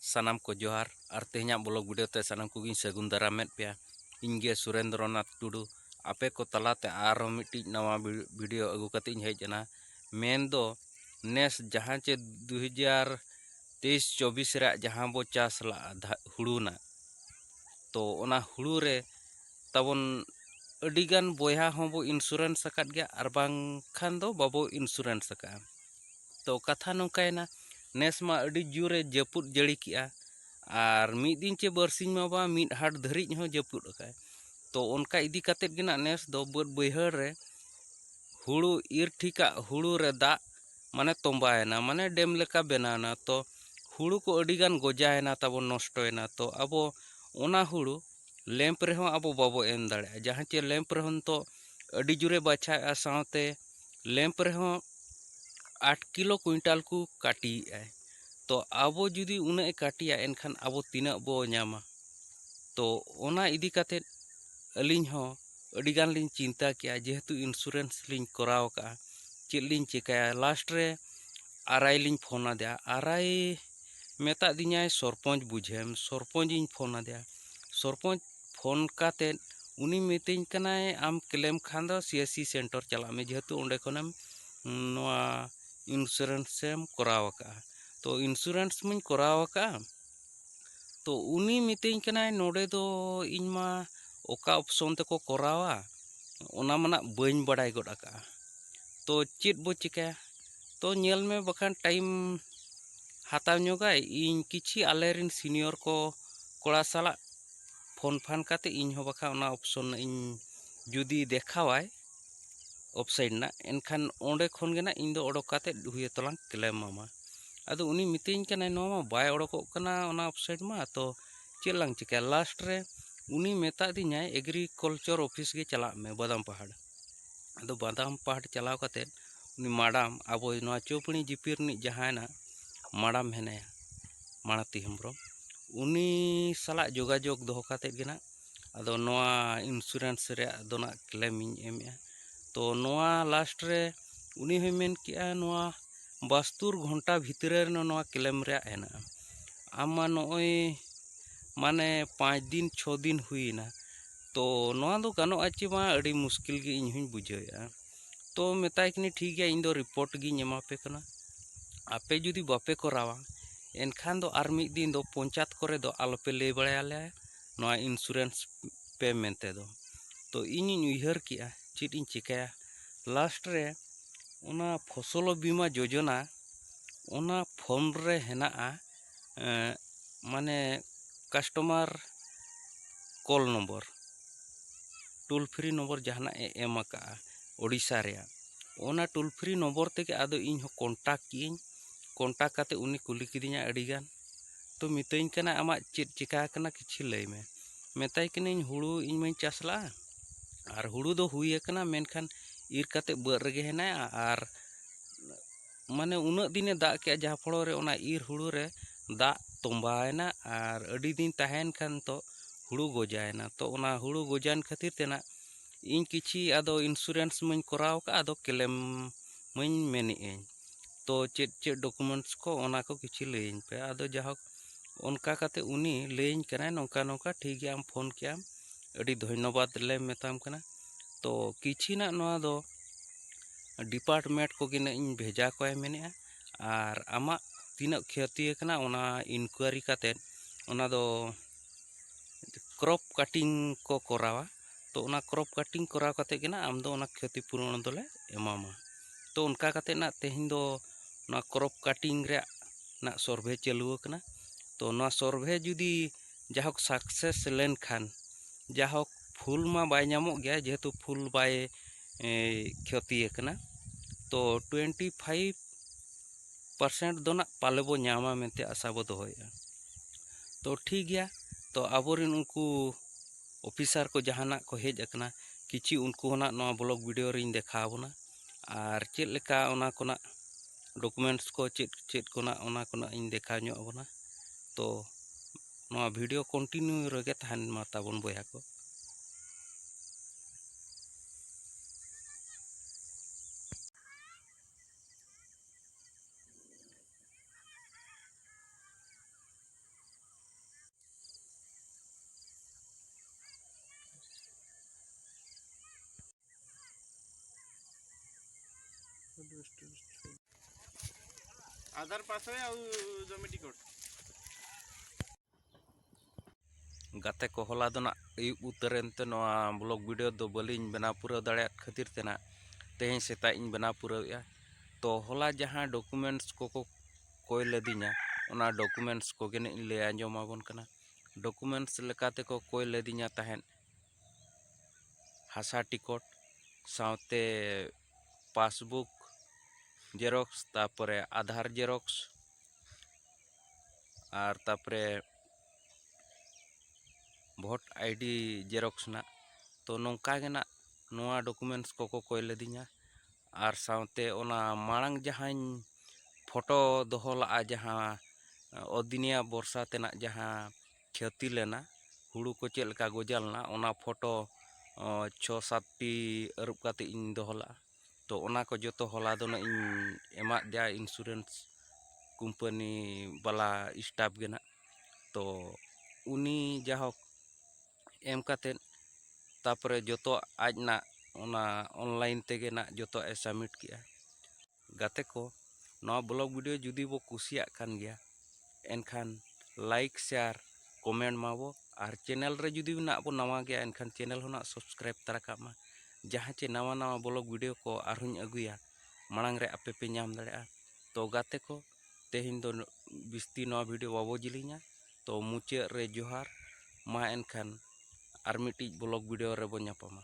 सानाम को जोहार और तेहना ब्लॉग वीडियो ते सानाम को सगुन दारामेद पे इनगे सुरेंद्रनाथ टुडू आपे को तलाते आरो मिट्टी नवा वीडियो अगू कते हेजना मेन दो नेस जहाँ चे 2023-24 रे जहाँ बो चास ला हुड़ूना तो ओना हुड़ू रे तबन अडिगान बोया होबो इंश्योरेंस सकात गया और बांखान दो बाबो इंश्योरेंस सका तो कथा नौकायना नेस मा अडी जुरे जपुद जड़ी किया और मिद दिन चे बरसिंग मा बा मिद हाट धरिज हो जपुद अकाय तो उनका इदी कतेत गिना नेस दो बद बैहर रे हुड़ू इर ठीका हुड़ू रे दा माने तोंबायना माने डेम लेका बनाना तो हुड़ू को अडिगान गोजायना तब नष्टयना तो अब ओना हुड़ू लैंप रेहो अब बाबो एम दाड़े जहाँ चे लैंप रेहन तो अडी जुरे बाछा साथे लैंप रेहो 8 किलो क्विंटाल को काटी आए तो अब जुदी उन्हें काटिया एनखान अब तीना बो नामा तो ओना इदी कते अलिंग हो अडिगान लिंग चिंता किया जेहेतु इंश्योरेंस लिंग कराव का चेक लिंग चिकाया लास्ट रे आरआई लिंग फोन आदया आरआई मेता दिनाय सरपंच बुझेम सरपंच इन फोन आदया सरपंच फोन काते उनी मितिंग कनाय आम क्लेम खान दो सीएससी सेंटर चला में जेहेतु ओंडे खनम नोआ इंश्योरेंस सेम कराव का तो इंश्योरेंस में कराव का तो उनी मितिंग कनाय नोडे दो इनमा ओका ऑप्शन तको करावा ओना मना बइन बड़ाई गड आका तो चेत बो चिका तो नेल में बखान टाइम हाताव ᱧᱚᱜᱟᱭ इन किछि आलेरिन सीनियर को कोड़ा साला फोन फान काते इन हो बखा ओना ऑप्शन इन जुदी देखावाय वेबसाइट ना एनखान ओंडे खन गेना इन दो ओडक काते हुए तलांग क्लेम मामा अदो उनी मितिंग कना नोमा बाय ओडकोक कना ओना वेबसाइट मा तो चेलांग चिका लास्ट रे उनी मेता दिनाय एग्रीकल्चर ऑफिस गे चला में बादाम पहाड़ अदो बादाम पहाड़ चलाव काते उनी माडाम आबो नोआ चोपणी जिपिर नि जहाना माडाम हेनाया माणती हेम्ब्रम उनी साला जोगाजोग दोहो काते गेना अदो नोआ इंश्योरेंस रे दोना क्लेम इन एमया तो नोआ लास्ट रे उनी होय मेन किया नोआ 72 घंटा भितरे नोआ क्लेम रे हेना आमा नोय माने 5 दिन 6 दिन हुईना तो नोआ दो गानो आची मा अड़ी मुश्किल गे इन हुई बुझाया तो मेताय कनी ठीक गया इन दो रिपोर्ट गी एमा पे कना आपे जुदी बापे करावा एनखान दो आर मिद दिन दो पंचायत करे दो आलोपे ले बड़ायाले नोआ इंश्योरेंस पे मेनते दो तो इन उइहर किया चिट इन चिकाया लास्ट रे ओना फसल बीमा योजना ओना फोन रे हेना माने customer call number toll free number जहाना एम का ओडिशा रे ओना टोल फ्री नंबर ते आदो इन हो कांटेक्ट किन कांटेक्ट काते उनी कुली किदिया अडिगान तो मितैन कना आमा चेत चिका कना किछि लय में मेताय कनिन हुड़ू इन मई चासला और हुड़ू दो हुई कना मेनखान इर काते बर रेगे हेना और माने उना दिने दा के जहा फलो रे ओना इर हुड़ू रे दा तोंबायना और अडी दिन तहन खान तो हुड़ू गोजायना तो ओना हुड़ू गोजान खातिर तेना इन किछि आदो इंश्योरेंस मई कराव का आदो क्लेम मई मेनि तो चेत चेत डॉक्यूमेंट्स को ओना को किछि लेइन पे आदो जहाक उनका काते उनी लेइन कना नौका नौका ठीक गया आम फोन किया अड़ी धन्यवाद ले मेताम कना तो किछि ना नोआ दो डिपार्टमेंट को गिना इन भेजा को मेने और आमा तीना क्षति कना ओना इनक्वायरी काते ओना दो क्रॉप कटिंग को करावा तो ओना क्रॉप कटिंग कराव काते गिना आम दो ओना क्षतिपूरण दोले एमामा तो उनका काते ना तेहिं दो ना क्रॉप कटिंग रे ना सर्वे चालू कना तो ना सर्वे जुदी जाहक सक्सेस लेन खान जाहक फुल मा बाय नामो गया जेहेतु फुल बाय क्षति कना तो 25% दो ना पालेबो नामा मेंते आशा बो दोहोया तो ठीक गया तो आबोरिन उनको ऑफिसर को जहाना को हेज अकना किछि उनको ना नवा ब्लॉग वीडियो रिन देखाबोना और चेत लेका ओना कोना डॉक्यूमेंट्स को चेत चेत कोना ओना कोना इन देखा ᱧᱚᱜ बोना तो नवा वीडियो कंटिन्यू रगे तहन मा ताबोन बया को आधार पास है और जमी टिकट गाते को होला दो ना अयुब उतरेंते नोआ ब्लॉग वीडियो दो बलिंग बना पूरा दाड़े खातिर तेना तेहें सेता इन बना पूरा तो होला जहां डॉक्यूमेंट्स को कोई लदिना ओना डॉक्यूमेंट्स को गेने ले आंजोमाबोन कना डॉक्यूमेंट्स लेकाते को कोई लदिना तहन हासा टिकट साउते पासबुक जेरॉक्स तापरे आधार जेरॉक्स और तापरे भोट आईडी जेरॉक्स ना तो नौका गे ना नोआ डॉक्यूमेंट्स को कोई लदिना और साउते ओना मांग जहां फोटो दोहला जहां अदिनिया बर्षा तेना जहां क्षति लेना हुड़ू को चेल का गोजालना ओना फोटो 6-7 टी अरुप काते इन दोहला तो ओना को जो होला दो ना इन एमा दिया इंश्योरेंस कंपनी वाला स्टाफ गे ना तो उनी जाहक एम काते तापरे जो आज ना ओना ऑनलाइन तेगे ना जो सबमिट किया गाते को नवा ब्लॉग वीडियो जुदी बो कुसिया कान गया एनखान लाइक शेयर कमेंट माबो और चैनल रे जुदी ना बो नवा गया एनखान चैनल होना सब्सक्राइब तरा कामा जहाँ चे नवा नवा ब्लॉग वीडियो को आरहुñ अगुया मांग रे आपे पे नाम दाड़ेया तो गाते को तेहिन दो बिस्ती नवा वीडियो बाबो जिलिना तो मुचे रे जोहार मा एनखान आर मिटी ब्लॉग वीडियो रे बो ᱧᱟᱯᱟᱢᱟ।